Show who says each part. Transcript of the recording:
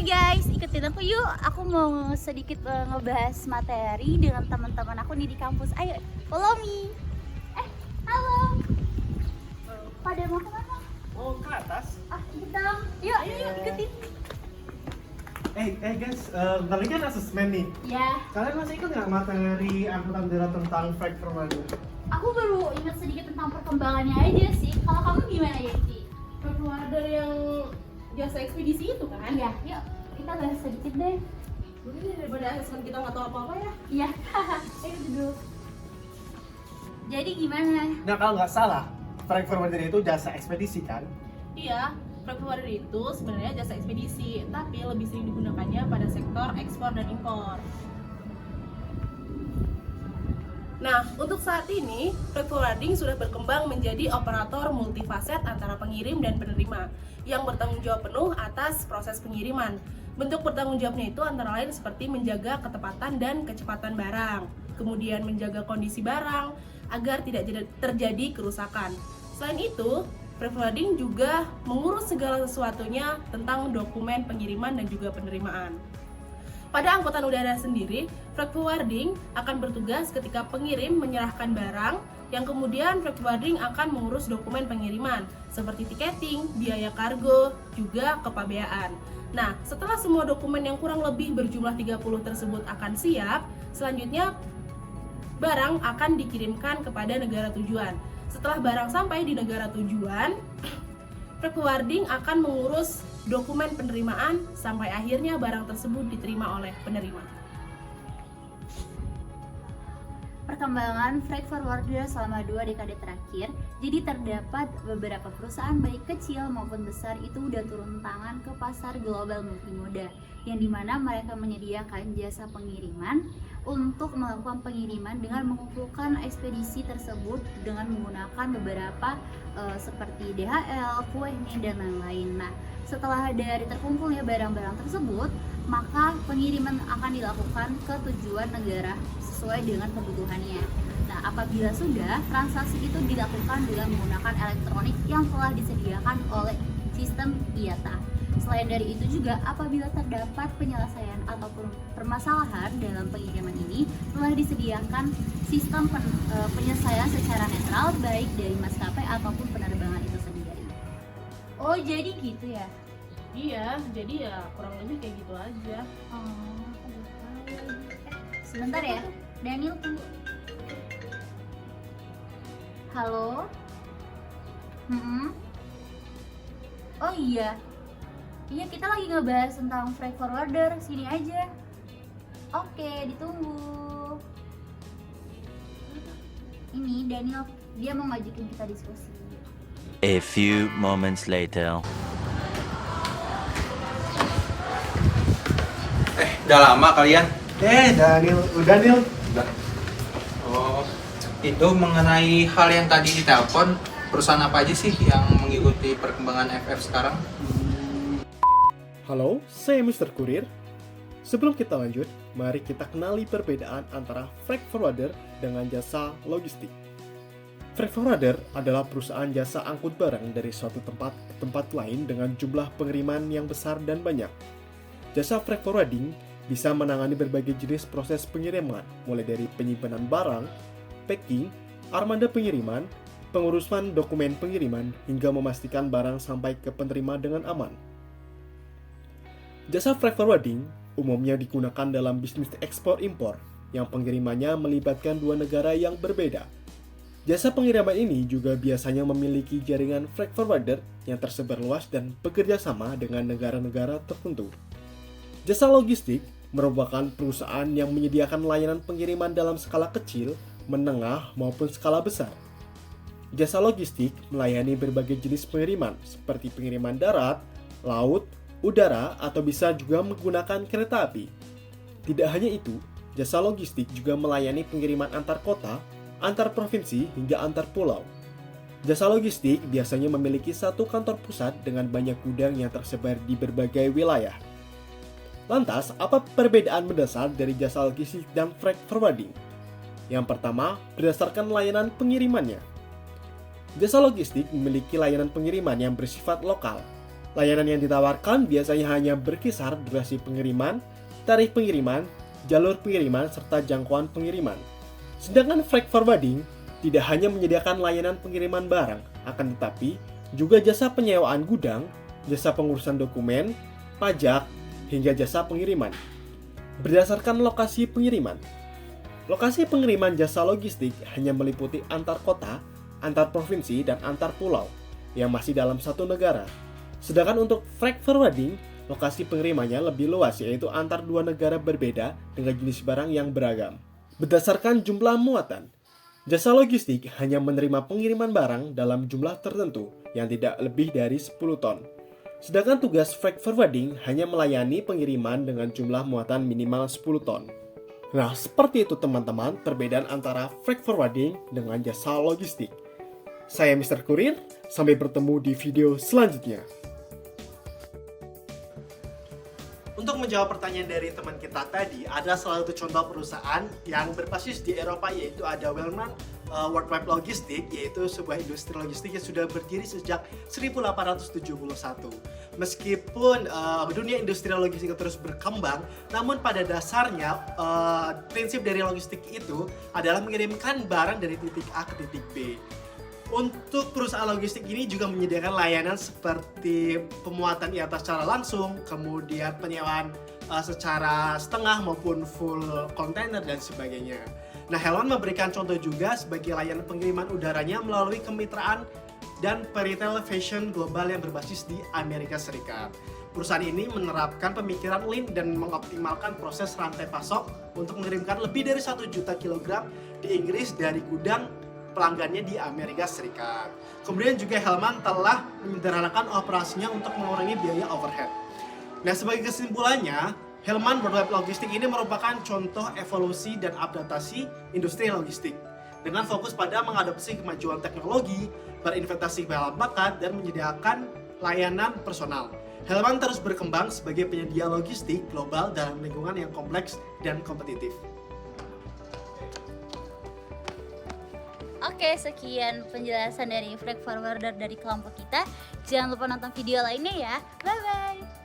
Speaker 1: guys, ikutin aku yuk. Aku mau sedikit ngebahas materi dengan teman-teman aku nih di kampus. Ayo, follow me. Halo. Pada mau kemana?
Speaker 2: Oh, ke atas?
Speaker 1: Ikut dong. Yuk, ikutin.
Speaker 2: Guys, bentar lagi kan asesmen nih.
Speaker 1: Ya,
Speaker 2: Kalian masih ikut nggak materi angkutan darat tentang freight forwarder?
Speaker 1: aku baru ingat sedikit tentang perkembangannya aja sih. Kalau kamu gimana Yenti?
Speaker 3: Forwarder yang jasa ekspedisi itu kan?
Speaker 1: Iya, yuk kita bahas sedikit deh.
Speaker 3: Mungkin daripada asesmen kita nggak tahu apa-apa ya.
Speaker 1: Iya, ayo duduk. Jadi gimana?
Speaker 2: Nah, kalau nggak salah, freight forwarder itu jasa ekspedisi kan?
Speaker 3: Iya, freight forwarder itu sebenarnya jasa ekspedisi, tapi lebih sering digunakannya pada sektor ekspor dan impor. Nah, untuk saat ini, freight forwarding sudah berkembang menjadi operator multifaset antara pengirim dan penerima yang bertanggung jawab penuh atas proses pengiriman. Bentuk bertanggung jawabnya itu antara lain seperti menjaga ketepatan dan kecepatan barang, kemudian menjaga kondisi barang agar tidak terjadi kerusakan. Selain itu, freight forwarding juga mengurus segala sesuatunya tentang dokumen pengiriman dan juga penerimaan. Pada angkutan udara sendiri, freight forwarding akan bertugas ketika pengirim menyerahkan barang, yang kemudian freight forwarding akan mengurus dokumen pengiriman seperti tiketing, biaya kargo, juga kepabeaan. Nah, setelah semua dokumen yang kurang lebih berjumlah 30 tersebut akan siap, selanjutnya barang akan dikirimkan kepada negara tujuan. Setelah barang sampai di negara tujuan, freight forwarding akan mengurus dokumen penerimaan sampai akhirnya barang tersebut diterima oleh penerima.
Speaker 1: Perkembangan freight forwarder selama 2 dekade terakhir, jadi terdapat beberapa perusahaan baik kecil maupun besar itu udah turun tangan ke pasar global multimoda, yang dimana mereka menyediakan jasa pengiriman untuk melakukan pengiriman dengan mengumpulkan ekspedisi tersebut dengan menggunakan beberapa seperti DHL, Kuehne, dan lain-lain. Nah, setelah dari terkumpulnya barang-barang tersebut, maka pengiriman akan dilakukan ke tujuan negara sesuai dengan kebutuhannya. Nah, apabila sudah, transaksi itu dilakukan dengan menggunakan elektronik yang telah disediakan oleh sistem IATA. Selain dari itu juga, apabila terdapat penyelesaian ataupun permasalahan dalam pengiriman ini, telah disediakan sistem penyelesaian secara netral baik dari maskapai ataupun penerbangan itu sendiri. Oh, jadi gitu ya?
Speaker 3: Iya, jadi ya kurang lebih kayak gitu aja.
Speaker 1: Sebentar ya, Daniel tunggu. Halo? Oh iya, kita lagi ngebahas tentang freight forwarder, sini aja. Oke, ditunggu. Ini Daniel, dia mau ngajakin kita diskusi.
Speaker 4: A few moments later.
Speaker 5: Udah lama kalian?
Speaker 2: Daniel, udah Nil.
Speaker 5: Udah. Oh, itu mengenai hal yang tadi ditelepon, perusahaan apa aja sih yang mengikuti perkembangan FF sekarang?
Speaker 2: Halo, saya Mr. Kurir. Sebelum kita lanjut, mari kita kenali perbedaan antara freight forwarder dengan jasa logistik. Freight forwarder adalah perusahaan jasa angkut barang dari suatu tempat ke tempat lain dengan jumlah pengiriman yang besar dan banyak. Jasa freight forwarding bisa menangani berbagai jenis proses pengiriman, mulai dari penyimpanan barang, packing, armada pengiriman, pengurusan dokumen pengiriman, hingga memastikan barang sampai ke penerima dengan aman. Jasa freight forwarding umumnya digunakan dalam bisnis ekspor-impor, yang pengirimannya melibatkan dua negara yang berbeda. Jasa pengiriman ini juga biasanya memiliki jaringan freight forwarder yang tersebar luas dan bekerja sama dengan negara-negara tertentu. Jasa logistik merupakan perusahaan yang menyediakan layanan pengiriman dalam skala kecil, menengah, maupun skala besar. Jasa logistik melayani berbagai jenis pengiriman, seperti pengiriman darat, laut, udara, atau bisa juga menggunakan kereta api. Tidak hanya itu, jasa logistik juga melayani pengiriman antar kota, antar provinsi, hingga antar pulau. Jasa logistik biasanya memiliki satu kantor pusat dengan banyak gudang yang tersebar di berbagai wilayah. Lantas, apa perbedaan mendasar dari jasa logistik dan freight forwarding? Yang pertama, berdasarkan layanan pengirimannya. Jasa logistik memiliki layanan pengiriman yang bersifat lokal. Layanan yang ditawarkan biasanya hanya berkisar durasi pengiriman, tarif pengiriman, jalur pengiriman, serta jangkauan pengiriman. Sedangkan freight forwarding tidak hanya menyediakan layanan pengiriman barang, akan tetapi juga jasa penyewaan gudang, jasa pengurusan dokumen, pajak, hingga jasa pengiriman. Berdasarkan lokasi pengiriman, lokasi pengiriman jasa logistik hanya meliputi antar kota, antar provinsi, dan antar pulau yang masih dalam satu negara. Sedangkan untuk freight forwarding, lokasi pengirimannya lebih luas, yaitu antar dua negara berbeda dengan jenis barang yang beragam. Berdasarkan jumlah muatan, jasa logistik hanya menerima pengiriman barang dalam jumlah tertentu yang tidak lebih dari 10 ton. Sedangkan tugas freight forwarding hanya melayani pengiriman dengan jumlah muatan minimal 10 ton. Nah, seperti itu teman-teman perbedaan antara freight forwarding dengan jasa logistik. Saya Mr. Kurir, sampai bertemu di video selanjutnya. Untuk menjawab pertanyaan dari teman kita tadi, ada salah satu contoh perusahaan yang berbasis di Eropa, yaitu ada Wellman World Wide Logistics, yaitu sebuah industri logistik yang sudah berdiri sejak 1871. Meskipun dunia industri logistik terus berkembang, namun pada dasarnya prinsip dari logistik itu adalah mengirimkan barang dari titik A ke titik B. Untuk perusahaan logistik ini juga menyediakan layanan seperti pemuatan di atas secara langsung, kemudian penyewaan secara setengah maupun full kontainer dan sebagainya. Nah, Hellman memberikan contoh juga sebagai layanan pengiriman udaranya melalui kemitraan dan peritel fashion global yang berbasis di Amerika Serikat. Perusahaan ini menerapkan pemikiran lean dan mengoptimalkan proses rantai pasok untuk mengirimkan lebih dari 1 juta kilogram di Inggris dari gudang pelanggannya di Amerika Serikat. Kemudian juga Hellman telah menyederhanakan operasinya untuk mengurangi biaya overhead. Nah, sebagai kesimpulannya, Hellman World Wide Logistics ini merupakan contoh evolusi dan adaptasi industri logistik dengan fokus pada mengadopsi kemajuan teknologi, berinvestasi dalam bakat, dan menyediakan layanan personal. Hellman terus berkembang sebagai penyedia logistik global dalam lingkungan yang kompleks dan kompetitif.
Speaker 1: Oke, sekian penjelasan dari freight forwarder dari kelompok kita. Jangan lupa nonton video lainnya ya. Bye-bye!